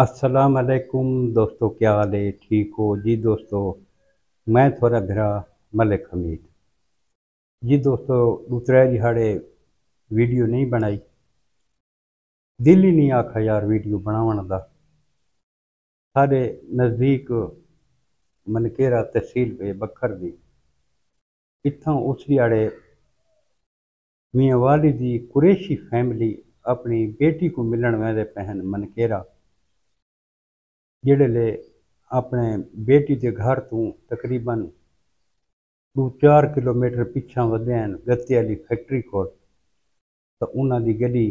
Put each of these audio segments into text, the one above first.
अस्सलाम वालेकुम दोस्तों, क्या हाल है? ठीक हो जी दोस्तों? मैं थोड़ा भिरा मलिक हमीद जी दोस्तों। दूसरा दिहाड़े वीडियो नहीं बनाई, दिल ही नहीं आखा यार वीडियो बनावन दा। साढ़े नज़दीक मनकेरा तहसील पे बखर दी इत्थों उस दिहाड़े मियाँ वाली दी कुरैशी फैमिली अपनी बेटी को मिलन वेंदे पहन मनकेरा, जेड़े ले अपने बेटी के घर तो तकरीबन 2-4 किलोमीटर पिछा वधे हैं गत्ते वाली फैक्ट्री को। तो उन्हों की गड्डी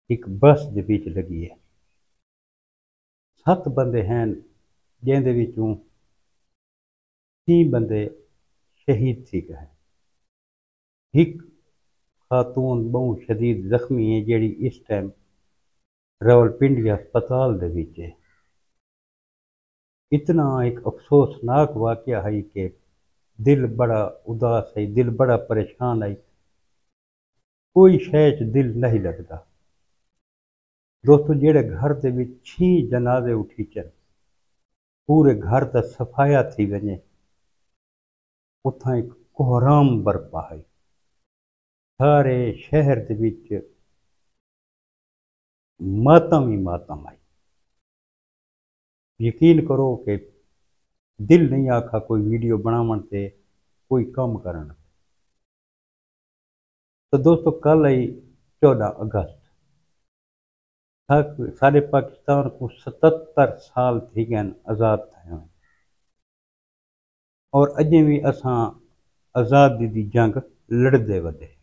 एक बस के बीच लगी है। 7 बंदे हैं जिंदे विचों 3 बंदे शहीद थी गए। एक खातून बहुत शदीद जख्मी है जिहड़ी इस टाइम रावलपिंडी अस्पताल दे विच है। इतना एक अफसोसनाक वाकया है कि दिल बड़ा उदास है, दिल बड़ा परेशान है, कोई शय च दिल नहीं लगता दोस्तों। जेड़े घर दे विच 6 जनाजे उठी चन, पूरे घर का सफाया थी वने, उथा एक कोहराम बरपा है। सारे शहर दे विच मातम ही मातम आई। यकीन करो कि दिल नहीं आखा कोई वीडियो बनावन ते कोई काम करन। तो दोस्तों कल आई 14 अगस्त, सारे पाकिस्तान को 77 साल थी गए आज़ाद थे और अजें भी असां आज़ादी दी जंग लड़ते वधे।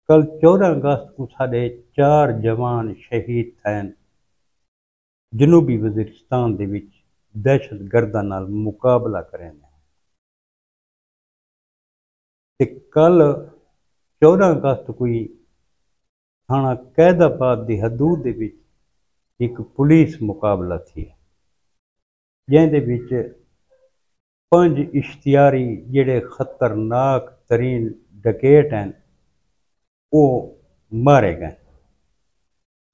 कल 14 अगस्त को साढ़े 4 जवान शहीद थे जनूबी वजीरिस्तान दे विच दहशत गर्दां नाल मुकाबला करें। ते कल 14 अगस्त कोई थाना कैदाबाद की हदूद दे विच एक पुलिस मुकाबला थी, जिहदे विच 5 इश्तियारी जेड़े खतरनाक तरीन डकैत हैं वो मारे गए।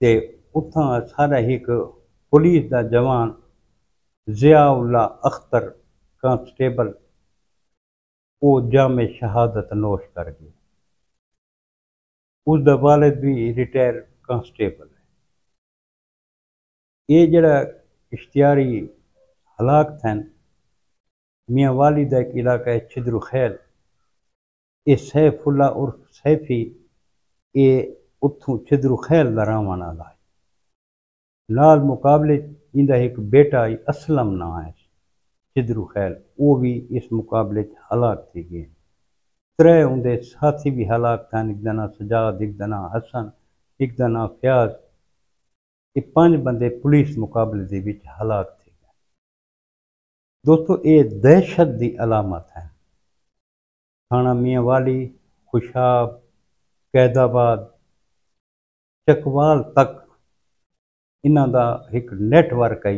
ते उथा सारा एक पुलिस का जवान जियाउल्ला अख्तर कांस्टेबल वो जामे शहादत नोश कर गए। उसका वालिद भी रिटायर कांस्टेबल है। ये जड़ा इश्तियारी हलाक थे मियाँ वाली का एक इलाका है छिद्रू खैल, ये सैफुल्ला उर्फ सैफी ये उथों छिद्रू खैल का रहने वाला है। नाल मुकाबले इंदा एक बेटा असलम ना है छिद्रू खैल, वो भी इस मुकाबले हलाक थी गए। 3 उनके साथी भी हलाक थे, एक का नाम सजाद, एक का नाम हसन, एक का नाम फयाज। ये 5 बंदे पुलिस मुकाबले के विच हलाक थे गए। दोस्तों ये दहशत की अलामत है। थाना मियाँ वाली, खुशाब, कैदाबाद, चकवाल तक इन्हां दा एक नेटवर्क है।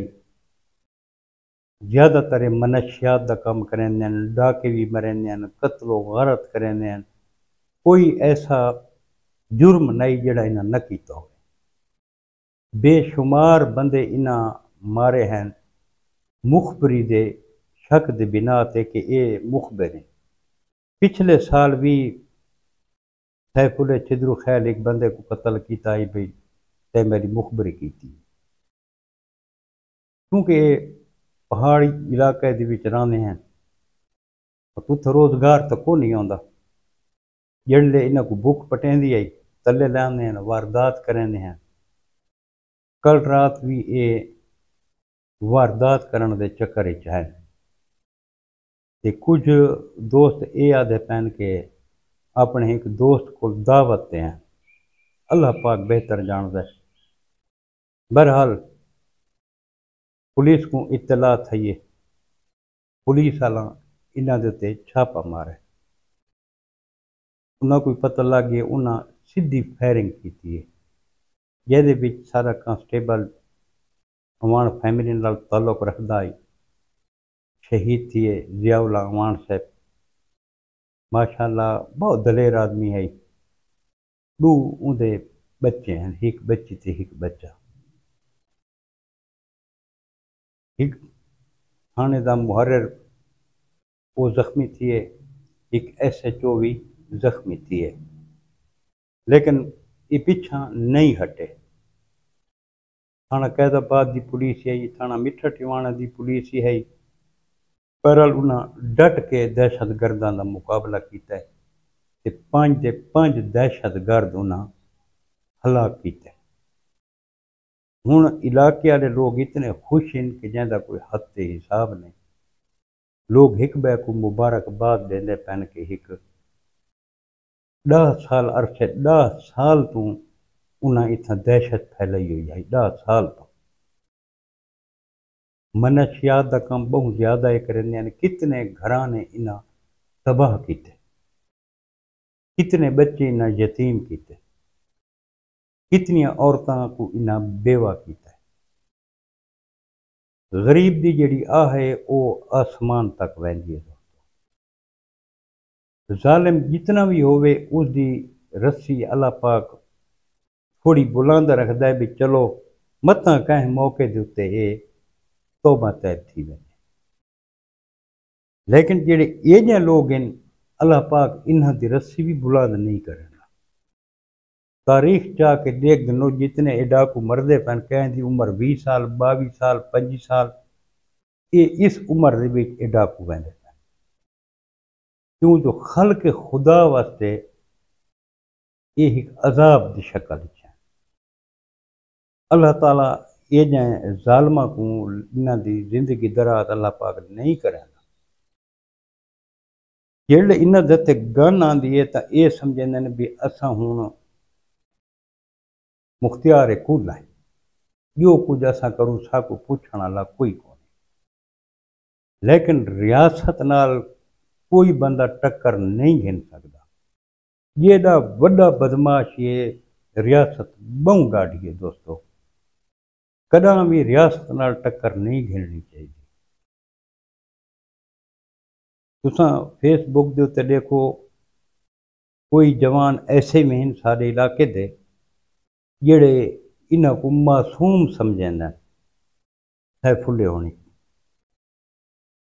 ज़्यादातर मनशियात का काम करेंदे हैं, डाके भी मरेंदे हैं, कत्लो गारत करेंदे हैं। कोई ऐसा जुर्म नहीं जड़ा इन्हां न कीता हो। बेशुमार बंदे इन्हां मारे हैं मुखबरी दे शक दे बिना ते कि ये मुखबिर हैं। पिछले साल भी सैफुल छिद्रू खैल एक बंदे को कत्ल किया है भाई ते मेरी मुखबरी की थी, क्योंकि पहाड़ी इलाके दे विच रहंदे हैं उत्थे रोजगार तो को नहीं आता। जड़े इन्हां को भुख पटेंदी आई तले लैंदे हैं, वारदात करेंदे हैं। कल रात भी ये वारदात करने के चक्कर च है। ते कुछ दोस्त ये आदे पैन के अपने एक दोस्त को दावत हैं, अल्लाह पाक बेहतर जानता है। बहरहाल पुलिस को इत्तला थी, पुलिस वाला इन्हां दे उत्ते छापा मारे, उन्हें कोई पता लग गया, उन्हें सीधी फायरिंग की है। जिहदे विच सारा कांस्टेबल अवान फैमिली नाल ताल्लुक रखता है, शहीद थी जियाउल्ला अवान साहब। माशाअल्लाह बहुत दलेर आदमी है। 2 उनके बच्चे हैं, एक बच्ची थी एक बच्चा। ایک تھانے دا محرر وہ زخمی تھیے، ایک SHO بھی زخمی تھیے، لیکن یہ پیچھا نہیں ہٹے۔ تھانہ قید آباد دی پولیس ہے، تھانہ میٹھا ٹیوانہ دی پولیس ہے، بہرحال انہاں ڈٹ کے دہشت گرداں دا مقابلہ کیتا ہے تے 5 دے 5 دہشت گرد انہاں ہلاک کیتے۔ ہن علاقے والے لوگ اتنے خوش ہیں کہ جہاں کوئی حد تے حساب نہیں۔ لوگ ایک بے کو مبارکباد دیندے پین کہ ایک 10 سال عرصے 10 سال تو انہاں اتنا دہشت پھیلائی ہوئی ہے، 10 سال تو منشیات دا کام بہت زیادہ ہے کرنے ہیں، کتنے گھرانے انہاں تباہ کیتے، کتنے بچے انہاں یتیم کیتے، کتنی عورتاں کو انہاں بیوہ کیتا ہے۔ غریب دی جڑی ہے وہ آسمان تک ویندی ہے۔ ظالم جتنا بھی ہوئے اس دی رسی اللہ پاک تھوڑی بلند رکھدا ہے بھی چلو متاں کہیں موقع دے اتے اے توبہ طیب تھی ویندے، لیکن جڑے یہ جہاں لوگ ہیں اللہ پاک انہاں دی رسی بھی بلند نہیں کرنا۔ تاریخ چاہ کے دیکھ دنو جتنے ڈاکو مردے پن کہیں دی عمر 20 سال 22 سال 25 سال یہ اس عمر دے وچ ڈاکو ویندے پن، کیوں جو خلق خدا واسطے یہ ایک عذاب دی شکل ہے۔ اللہ تعالیٰ یہ جائیں ظالمہ کو انہاں دی زندگی دراز اللہ پاک نہیں کرے گا۔ جڑے انہاں دے گن آندی ہے تا یہ سمجھندے نے بھی اساں ہن مختار کل ہے، جو کچھ اساں کروں سا کو پوچھن والا کوئی کون، لیکن ریاست نال کوئی بندہ ٹکر نہیں گھن سکتا۔ جیڑا وڈا بدماش یہ ریاست بہوں گاڑی ہے دوستو، کداں بھی ریاست نال ٹکر نہیں گھننی چاہیے۔ تساں فیس بک دے تے دیکھو کوئی جوان ایسے میں ہیں سارے علاقے دے جڑے انہاں کو معصوم سمجھیں سیف اللہ ہونی،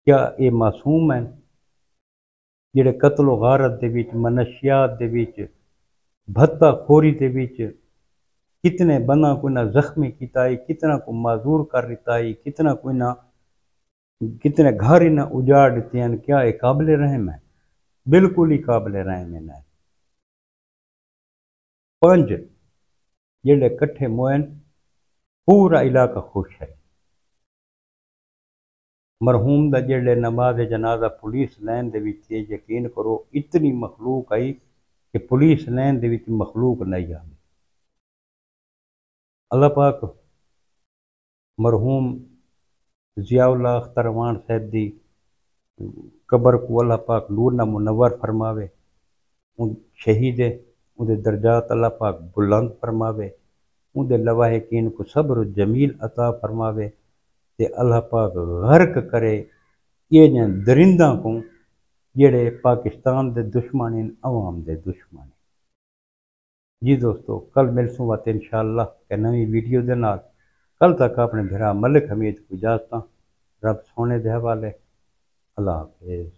کیا یہ معصوم ہیں؟ جڑے قتل و غارت دے وچ منشیات دے وچ بھتا خوری دے وچ کتنے بندہ کو نہ زخمی کیتا ہے، کتنا کو معذور کر دیتا ہے، کتنا کو نہ کتنے گھر نہ اجاڑ دیتے ہیں، کیا یہ قابل رحم ہے؟ بالکل ہی قابل رحم ہے۔ 5 جڑے کٹھے موئن پورا علاقہ خوش ہے۔ مرحوم دا جڑے نماز جنازہ پولیس لین دے وچ یقین کرو اتنی مخلوق آئی کہ پولیس لین دے وچ مخلوق نہیں آئی۔ اللہ پاک مرحوم ضیاء اللہ اختروان صاحب دی قبر کو اللہ پاک نور نہ منور فرماوے، ان شہید ہے ان دے درجات اللہ پاک بلند فرماوے، ان دے لواحقین کو صبر و جمیل عطا فرماوے تے اللہ پاک غرق کرے یہ جن درنداں کو جڑے پاکستان دے دشمن ہیں، عوام دے دشمن ہیں۔ جی دوستو کل ملسوں بات انشاءاللہ کہ نوی ویڈیو دے نال، کل تک اپنے بھرا ملک حمید کو اجازتاں، رب سونے دے حوالے، اللہ حافظ۔